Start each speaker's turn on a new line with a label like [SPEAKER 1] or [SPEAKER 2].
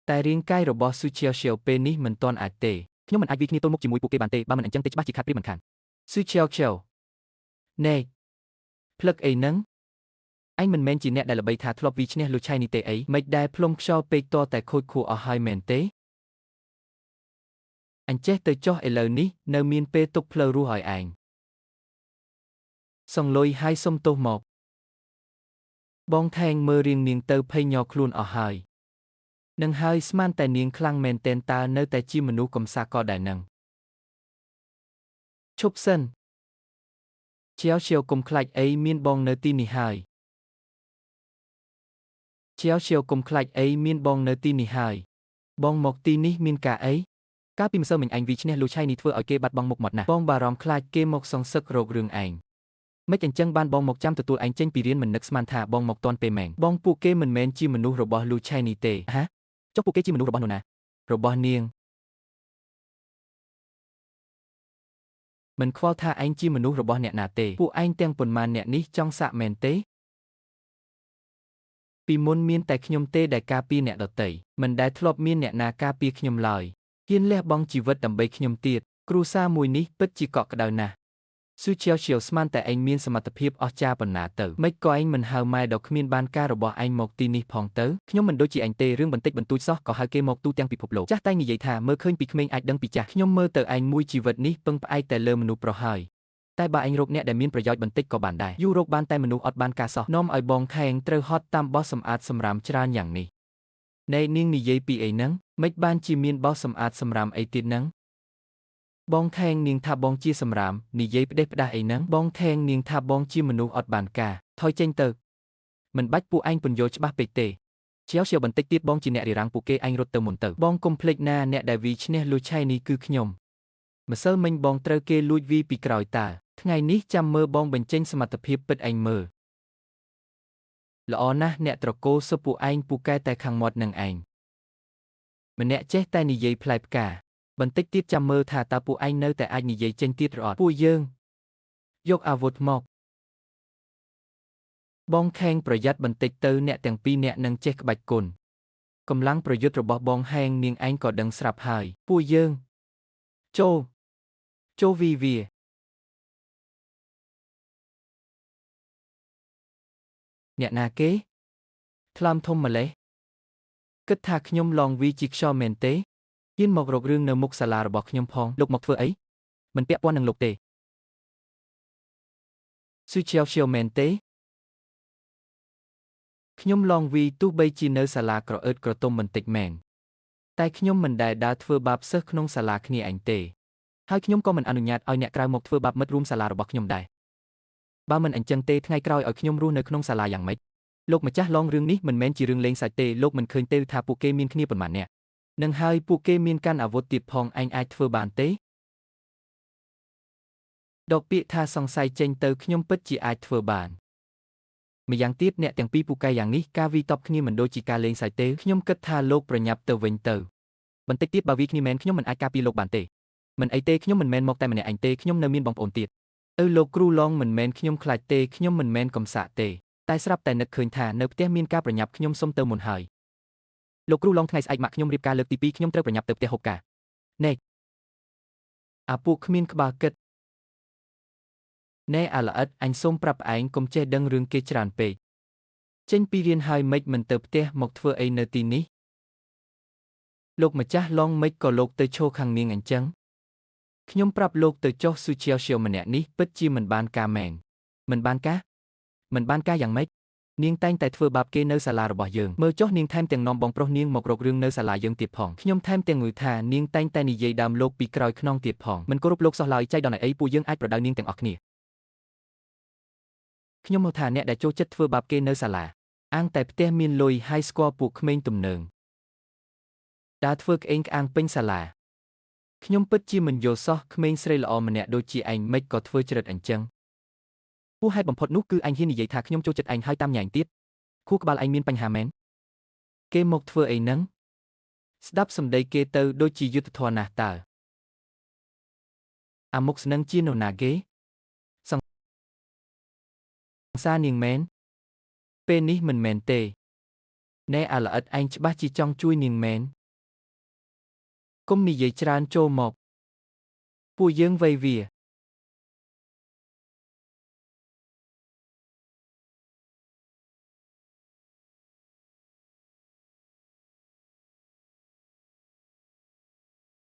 [SPEAKER 1] តែរាងកាយរបស់ស៊ូឈៀវឈៀវពេលនេះមិនទាន់អាចទេខ្ញុំមិនអាចវាយគ្នាទល់មុខជាមួយពួកគេបានទេបើមិនអញ្ចឹងទេច្បាស់ជាខាតព្រៀបមិនខានស៊ូឈៀវឈៀវណែផ្លឹកអីហ្នឹងអញមិនមែនជាអ្នកដែលល្បីថាធ្លាប់វាយឈ្នះលូឆៃនេះទេអីមិនដែលផ្លុំខ្យល់ពេកតតែខូចខួរអស់ហើយមែនទេអញចេះទៅចុះឥឡូវនេះនៅមានពេលទុកផ្លូវរស់ឲ្យឯងសង្លុយហើយសុំទោសមកបងថែងមើលរៀងនាងទៅភ័យញ័រខ្លួនអស់ហើយនឹងហើយស្មានតែនាងខ្លាំងមែនទែនតើនៅតែជាមនុស្សកំសាក៏ដែរនឹងឈប់សិនឈៀវឈៀវកុំខ្លាចអីមានបងនៅទីនេះហើយឈៀវឈៀវកុំខ្លាចអីមានបងនៅទីនេះហើយបងមកទីនេះមានការអីកាលពីម្សិលមិញឯងវាឈ្នះលូឆៃនេះធ្វើឲ្យគេបាត់បង់មុខមាត់ណាស់បងបារម្ភខ្លាចគេមកសងសឹករោគរឿងឯងមិនអញ្ចឹងបានបងមកចាំទទួលឯងចេញពីរៀនមិននឹកស្មានថាបងមកទាន់ពេលមែងបងពួកគេមិនមែនជាមនុស្សរបស់លូឆៃនេះទេហាចុះពួកគេជាមនុស្សរបស់នរណារបស់នាងមិនខ្វល់ថាឯងជាមនុស្សរបស់អ្នកណាទេពួកឯងទាំងប៉ុន្មានអ្នកនេះចង់សាក់មែនទេពីមុនមានតែខ្ញុំទេដែលការពារអ្នកដទៃមិនដែលធ្លាប់មានអ្នកណាការពារខ្ញុំឡើយហ៊ានលះបង់ជីវិតដើម្បីខ្ញុំទៀតគ្រួសារមួយនេះពិតជាកក់ក្ដៅណាស់ស៊ូឈៀវឈៀវស្មានតែឯងមានសមត្ថភាពអស្ចារ្យប៉ុណ្ណាទៅមិនក៏ឯងមិនហៅម៉ែដ៏គ្មានបានការរបស់ឯងមកទីនេះផងទៅខ្ញុំមិនដូចជាឯងទេរឿងបន្តិចបន្តួចសោះក៏ហៅគេមកទូទាំងពិភពលោកចាស់តែនិយាយថាមើលឃើញពីក្មេងអាចដឹងពីចាស់ខ្ញុំមើលទៅឯងមួយជីវិតនេះពឹងផ្អែកតែលើមនុស្សប្រុសហើយតែបើឯងរកអ្នកដែលមានប្រយោជន៍បន្តិចក៏បានដែរយូររកបានតែមនុស្សអត់បានការសោះនាំឲ្យបងខែងត្រូវហត់តាមបោះសម្អាតសម្រាមច្រើនយ៉ាងនេះណែនាងនិយាយពីអីហ្នឹងមិនបានជាមានបោះសម្អាតសម្រាមអីទៀតហ្នឹងបងខែងនាងថាបងជាសម្រាមនិយាយផ្ដេសផ្ដាស់អីហ្នឹងបងខែងនាងថាបងជាមនុស្សអត់បានការថយចេញទៅមិនបាច់ពួកឯងពន្យល់ច្បាស់ពេកទេឈៀវឈៀវបន្តិចទៀតបងជាអ្នករារាំងពួកគេឯងរត់ទៅមុនទៅបងកុំភ្លេចណាអ្នកដែលវាឈ្នះលូឆៃនេះគឺខ្ញុំម្សិលមិញបងត្រូវគេលួចវាពីក្រោយតើថ្ងៃនេះចាំមើលបងបញ្ចេញសមត្ថភាពពិតឯងមើលល្អណាស់អ្នកត្រកូលសពួកឯងពូកែតែខាងមាត់នឹងឯងម្នាក់ចេះតែនិយាយផ្លែផ្កាបន្តិចទៀតចាំមើលថាតើពួកឯងនៅតែអាចនិយាយចេញទៀតឬអត់ពួកយើងយកអាវុធមកបងខេងប្រយ័ត្នបន្តិចទៅអ្នកទាំងពីរអ្នកនឹងចេះក្បាច់គុណកម្លាំងប្រយុទ្ធរបស់បងហែងនាងឯងក៏ដឹងស្រាប់ហើយពួកយើងចូលវាអ្នកណាគេថ្លើមធំម្លេះគិតថាខ្ញុំឡងវីជាខ្យល់មែនទេហ៊ានមករករឿងនៅមុខសាលារបស់ខ្ញុំផងលោកមកធ្វើអីមិនពាក់ព័ន្ធនឹងលោកទេស៊ូឈៀវឈៀវមែនទេខ្ញុំឡងវីទោះបីជានៅសាលាក្រអឺតក្រទុំបន្តិចមែនតែខ្ញុំមិនដែលដើរធ្វើបាបសិស្សក្នុងសាលាគ្នាឯងទេហើយខ្ញុំក៏មិនអនុញ្ញាតឲ្យអ្នកក្រៅមកធ្វើបាបមិត្តរួមសាលារបស់ខ្ញុំដែរបើមិនអញ្ចឹងទេថ្ងៃក្រោយឲ្យខ្ញុំរស់នៅក្នុងសាលាយ៉ាងម៉េចលោកម្ចាស់ឡងរឿងនេះមិនមែនជារឿងលេងសើចទេលោកមិនឃើញទេថាពួកគេមានគ្នាប៉ុន្មាននាក់នឹងហើយពួកគេមានកាន់អាវុធទៀតផងឯងអាចធ្វើបានទេដកពាក្យថាសង្ស័យចេញទៅខ្ញុំពិតជាអាចធ្វើបានម្យ៉ាងទៀតអ្នកទាំងពីរពូកែយ៉ាងនេះការវាយតប់គ្នាមិនដូចជាការលេងសើចទេខ្ញុំគិតថាលោកប្រញាប់ទៅវិញទៅបន្តិចទៀតបើវាគ្នាមែនខ្ញុំមិនអាចការពារលោកបានទេមិនអីទេខ្ញុំមិនមែនមកតែម្នាក់ឯងទេខ្ញុំនៅមានបងប្អូនទៀតលោកគ្រូឡងមិនមែនខ្ញុំខ្លាចទេខ្ញុំមិនមែនកំសាកទេតែស្រាប់តែនឹកឃើញថានៅផ្ទះមានការប្រញាប់ខ្ញុំសុំទៅមុនហើយលោកគ្រូឡងថ្ងៃស្អែកម៉ាក់ខ្ញុំរៀបការលើកទី2ខ្ញុំត្រូវប្រញាប់ទៅផ្ទះហូបការណែអាពួកគ្មានក្បាលគិតណែអាល្អិតអញសូមប្រាប់ឯងកុំចេះដឹងរឿងគេច្រើនពេកចេញពីរៀនហើយមិនទៅផ្ទះមកធ្វើអីនៅទីនេះលោកម្ចាស់ឡងមិនក៏លោកទៅឈរខាងនាងអញ្ចឹងខ្ញុំប្រាប់លោកទៅចុះស៊ូឈៀវឈៀវម្នាក់នេះពិតជាមិនបានការមែនមិនបានការយ៉ាងម៉េចនាងតែងតែធ្វើបាបគេនៅសាលារបស់យើងមើលចុះនាងថែមទាំងនាំបងប្រុសនាងមករករឿងនៅសាលាយើងទៀតផងខ្ញុំថែមទាំងងុយថានាងតែងតែនិយាយដើមលោកពីក្រោយខ្នងទៀតផងមិនគោរពលោកសោះឡើយចៃដន្យអីពួកយើងអាចប្រដៅនាងទាំងអស់គ្នាខ្ញុំមកថាអ្នកដែលចូលចិត្តធ្វើបាបគេនៅសាលាអាងតែផ្ទះមានលុយហើយស្គាល់ពួកក្មេងទំនើងដើរធ្វើក្អេងក្អាងពេញសាលាខ្ញុំពិតជាមិនយល់សោះក្មេងស្រីល្អម្នាក់ដូចជាឯងមិនក៏ធ្វើច្រិតអញ្ចឹងពូហេតុបំផុតនោះគឺឯងហ៊ាននិយាយថាខ្ញុំចូលចិត្តឯងហើយតាមញ៉ែងទៀតខួរក្បាលឯងមានបញ្ហាមែនគេមកធ្វើអីហ្នឹងស្ដាប់សម្ដីគេទៅដូចជាយុទ្ធធម៌ណាស់តើអាមុខស្នឹងជានរណាគេសង្សារនាងមែនពេលនេះមិនមែនទេណែអាល្អិតឯងច្បាស់ជាចង់ជួយនាងមែន កុំនិយាយច្រើនចូលមកពួកយើងវៃវា